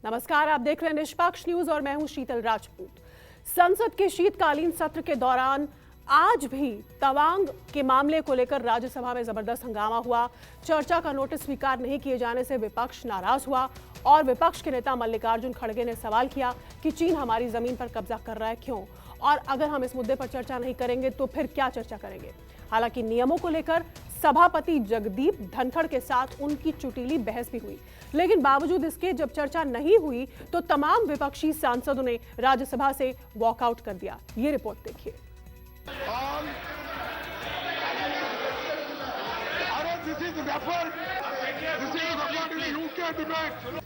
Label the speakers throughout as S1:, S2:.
S1: नमस्कार, आप देख रहे हैं निष्पक्ष न्यूज और मैं हूं शीतल राजपूत। संसद के शीतकालीन सत्र के दौरान आज भी तवांग के मामले को लेकर राज्यसभा में जबरदस्त हंगामा हुआ। चर्चा का नोटिस स्वीकार नहीं किए जाने से विपक्ष नाराज हुआ और विपक्ष के नेता मल्लिकार्जुन खड़गे ने सवाल किया कि चीन हमारी जमीन पर कब्जा कर रहा है, क्यों? और अगर हम इस मुद्दे पर चर्चा नहीं करेंगे तो फिर क्या चर्चा करेंगे? हालांकि नियमों को लेकर सभापति जगदीप धनखड़ के साथ उनकी चुटीली बहस भी हुई, लेकिन बावजूद इसके जब चर्चा नहीं हुई तो तमाम विपक्षी सांसदों ने राज्यसभा से वॉकआउट कर दिया। ये रिपोर्ट देखिए।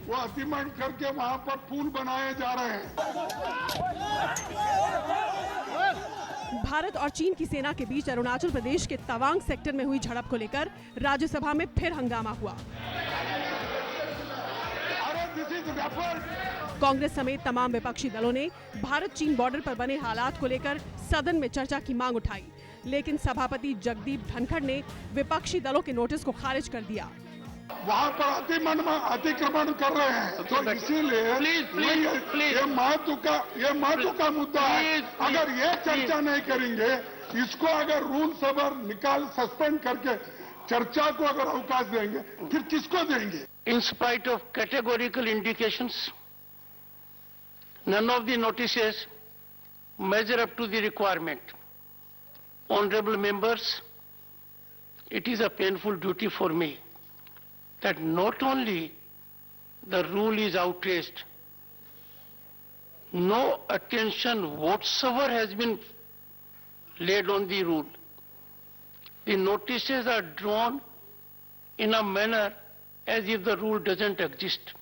S2: वो अतिक्रमण करके वहां पर पुल बनाए जा रहे हैं।
S1: भारत और चीन की सेना के बीच अरुणाचल प्रदेश के तवांग सेक्टर में हुई झड़प को लेकर राज्यसभा में फिर हंगामा हुआ। कांग्रेस समेत तमाम विपक्षी दलों ने भारत चीन बॉर्डर पर बने हालात को लेकर सदन में चर्चा की मांग उठाई, लेकिन सभापति जगदीप धनखड़ ने विपक्षी दलों के नोटिस को खारिज कर दिया।
S2: वहाँ पर अतिक्रमण कर रहे हैं, तो इसीलिए ये महत्व का मुद्दा है। अगर ये चर्चा नहीं करेंगे, इसको अगर रूल सबर निकाल सस्पेंड करके चर्चा को अगर अवकाश देंगे, फिर किसको देंगे?
S3: In spite of categorical indications, none of the notices measure up to the requirement. Honorable members, it is a painful duty for me that not only the rule is outraged, no attention whatsoever has been laid on the rule. The notices are drawn in a manner as if the rule doesn't exist.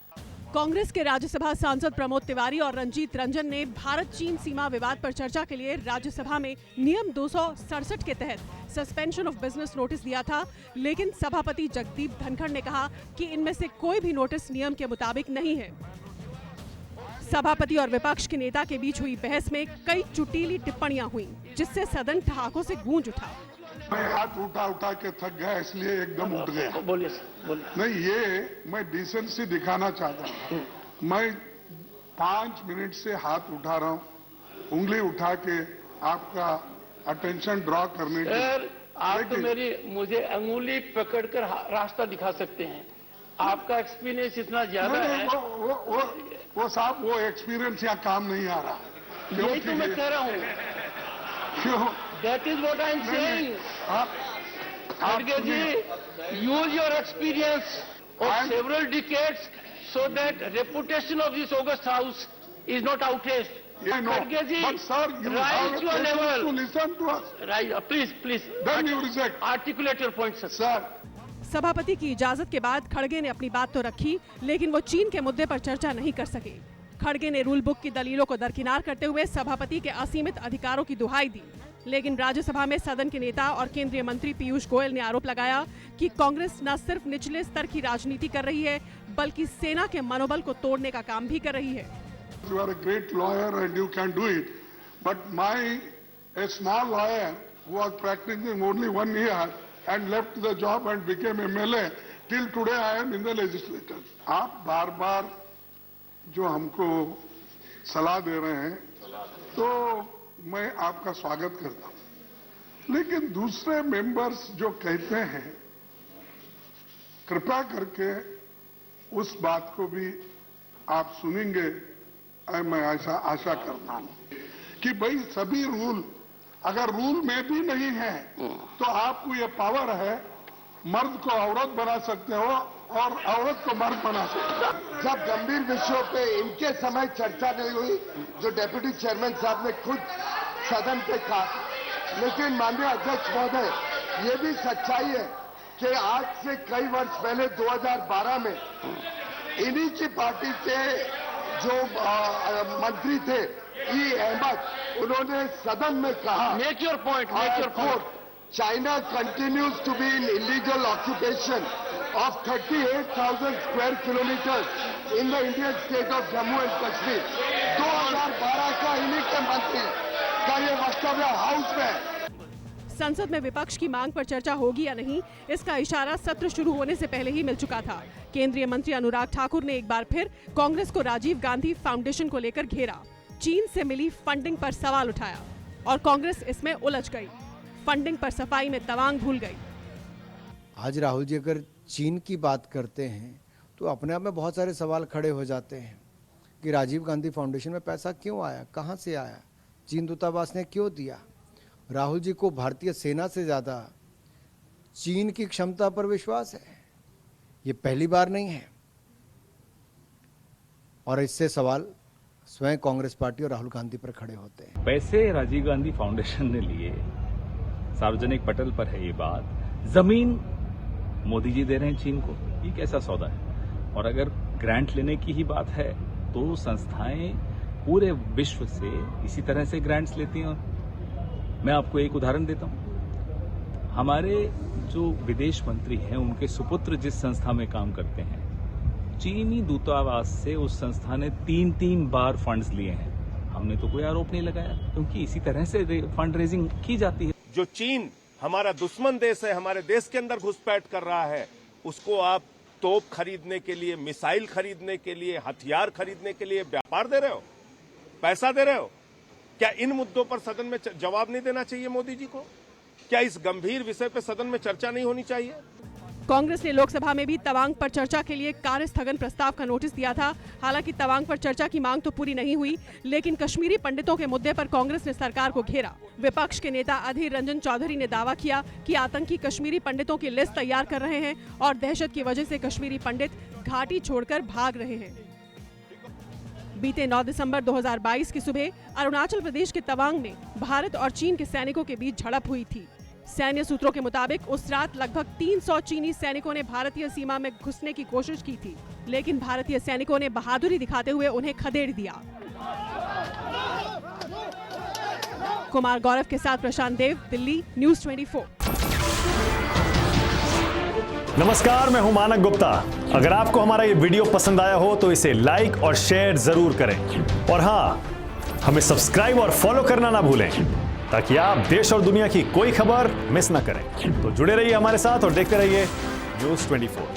S1: Congress के राज्यसभा सांसद प्रमोद तिवारी और रंजीत रंजन ने भारत चीन सीमा विवाद पर चर्चा के लिए राज्यसभा में नियम 267 के तहत सस्पेंशन ऑफ बिजनेस नोटिस दिया था, लेकिन सभापति जगदीप धनखड़ ने कहा कि इनमें से कोई भी नोटिस नियम के मुताबिक नहीं है। सभापति और विपक्ष के नेता के बीच हुई बहस में कई चुटीली टिप्पणियां हुई, जिससे सदन ठहाकों से गूंज उठा।
S2: मैं हाथ उठा के थक गया, इसलिए एकदम उठ गया।
S3: बोलिए
S2: नहीं, ये मैं डिसेंसी दिखाना चाहता हूँ। मैं 5 मिनट से हाथ उठा रहा हूँ, उंगली उठा के आपका अटेंशन ड्रॉ करने के।
S3: सर, आप तो मुझे अंगुली पकड़कर रास्ता दिखा सकते हैं। आपका एक्सपीरियंस इतना ज्यादा है।
S2: वो साहब, वो एक्सपीरियंस यहाँ काम नहीं आ रहा।
S3: यही तो मैं कह रहा हूँ।
S2: क्यों?
S3: That is what I am saying. Khadge ji, use your experience of several decades so that reputation of this august house is not outraged.
S2: I know.
S3: Khadge ji,
S2: But sir, you
S3: rise to a level.
S2: to listen to us.
S3: Right, please.
S2: Then you reject.
S3: Articulate your points, sir.
S2: Sir.
S1: सभापति की इजाजत के बाद खड़गे ने अपनी बात तो रखी, लेकिन वो चीन के मुद्दे पर चर्चा नहीं कर सके। खड़गे ने रूल बुक की दलीलों को दरकिनार करते हुए सभापति के असीमित अधिकारों की दुहाई दी, लेकिन राज्यसभा में सदन के नेता और केंद्रीय मंत्री पीयूष गोयल ने आरोप लगाया कि कांग्रेस न सिर्फ निचले स्तर की राजनीति कर रही है, बल्कि सेना के मनोबल को तोड़ने का काम भी कर रही है।
S2: You are a great lawyer and you can do it, but a small lawyer who was practicing only 1 year and left the job and became MLA, till today I am in the legislature. आप बार-बार जो हमको सलाह दे रहे हैं, तो मैं आपका स्वागत करता हूं, लेकिन दूसरे मेंबर्स जो कहते हैं, कृपया करके उस बात को भी आप सुनेंगे। मैं आशा करता हूं कि भाई सभी रूल, अगर रूल में भी नहीं है तो आपको ये पावर है, मर्द को औरत बना सकते हो और औरत को मर्द बना सकते हो।
S4: जब गंभीर विषयों पे इनके समय चर्चा नहीं हुई, जो डेप्यूटी चेयरमैन साहब ने खुद सदन पे कहा, लेकिन माननीय अध्यक्ष महोदय, ये भी सच्चाई है कि आज से कई वर्ष पहले 2012 में इन्हीं की पार्टी के जो मंत्री थे ई अहमद, उन्होंने सदन में कहा,
S3: Make your point.
S4: China continues to be in illegal occupation of 38,000 square kilometers in the Indian state of Jammu and Kashmir. 2012 का इन्हीं के मंत्री का ये वक्तव्य हाउस में।
S1: संसद में विपक्ष की मांग पर चर्चा होगी या नहीं, इसका इशारा सत्र शुरू होने से पहले ही मिल चुका था। केंद्रीय मंत्री अनुराग ठाकुर ने एक बार फिर कांग्रेस को राजीव गांधी फाउंडेशन को लेकर घेरा। चीन से मिली फंडिंग पर सवाल उठाया और कांग्रेस इसमें उलझ गई। फंडिंग पर सफाई में तवांग भूल गई।
S5: आज राहुल जी अगर चीन की बात करते हैं तो अपने आप में बहुत सारे सवाल खड़े हो जाते हैं कि राजीव गांधी फाउंडेशन में पैसा क्यों आया, कहां से आया, चीन दूतावास ने क्यों दिया। राहुल जी को भारतीय सेना से ज़्यादा चीन की क्षमता पर विश्वास है। ये पहली बार नहीं है और इससे सवाल स्वयं कांग्रेस पार्टी और राहुल गांधी पर खड़े होते हैं।
S6: पैसे राजीव गांधी फाउंडेशन ने लिए, सार्वजनिक पटल पर है ये बात। जमीन मोदी जी दे रहे हैं चीन को, ये कैसा सौदा है। और अगर ग्रांट लेने की ही बात है तो संस्थाएं पूरे विश्व से इसी तरह से ग्रांट्स लेती हैं। मैं आपको एक उदाहरण देता हूं। हमारे जो विदेश मंत्री हैं उनके सुपुत्र जिस संस्था में काम करते हैं, चीनी दूतावास से उस संस्था ने 3 बार फंड्स लिए हैं। हमने तो कोई आरोप नहीं लगाया, क्योंकि इसी तरह से फंड रेजिंग की जाती है।
S7: जो चीन हमारा दुश्मन देश है, हमारे देश के अंदर घुसपैठ कर रहा है, उसको आप तोप खरीदने के लिए, मिसाइल खरीदने के लिए, हथियार खरीदने के लिए व्यापार दे रहे हो, पैसा दे रहे हो। क्या इन मुद्दों पर सदन में जवाब नहीं देना चाहिए मोदी जी को? क्या इस गंभीर विषय पर सदन में चर्चा नहीं होनी चाहिए?
S1: कांग्रेस ने लोकसभा में भी तवांग पर चर्चा के लिए कार्य स्थगन प्रस्ताव का नोटिस दिया था। हालांकि तवांग पर चर्चा की मांग तो पूरी नहीं हुई, लेकिन कश्मीरी पंडितों के मुद्दे पर कांग्रेस ने सरकार को घेरा। विपक्ष के नेता अधीर रंजन चौधरी ने दावा किया कि आतंकी कश्मीरी पंडितों की लिस्ट तैयार कर रहे हैं और दहशत की वजह से कश्मीरी पंडित घाटी छोड़कर भाग रहे हैं। बीते 9 दिसंबर 2022 की सुबह अरुणाचल प्रदेश के तवांग में भारत और चीन के सैनिकों के बीच झड़प हुई थी। सैन्य सूत्रों के मुताबिक उस रात लगभग 300 चीनी सैनिकों ने भारतीय सीमा में घुसने की कोशिश की थी, लेकिन भारतीय सैनिकों ने बहादुरी दिखाते हुए उन्हें खदेड़ दिया। कुमार गौरव के साथ प्रशांत देव, दिल्ली, न्यूज़ 24।
S8: नमस्कार, मैं हूं मानक गुप्ता। अगर आपको हमारा ये वीडियो पसंद आया हो तो इसे लाइक और शेयर जरूर करें और हाँ, हमें सब्सक्राइब और फॉलो करना ना भूलें ताकि आप देश और दुनिया की कोई खबर मिस ना करें। तो जुड़े रहिए हमारे साथ और देखते रहिए न्यूज़ 24।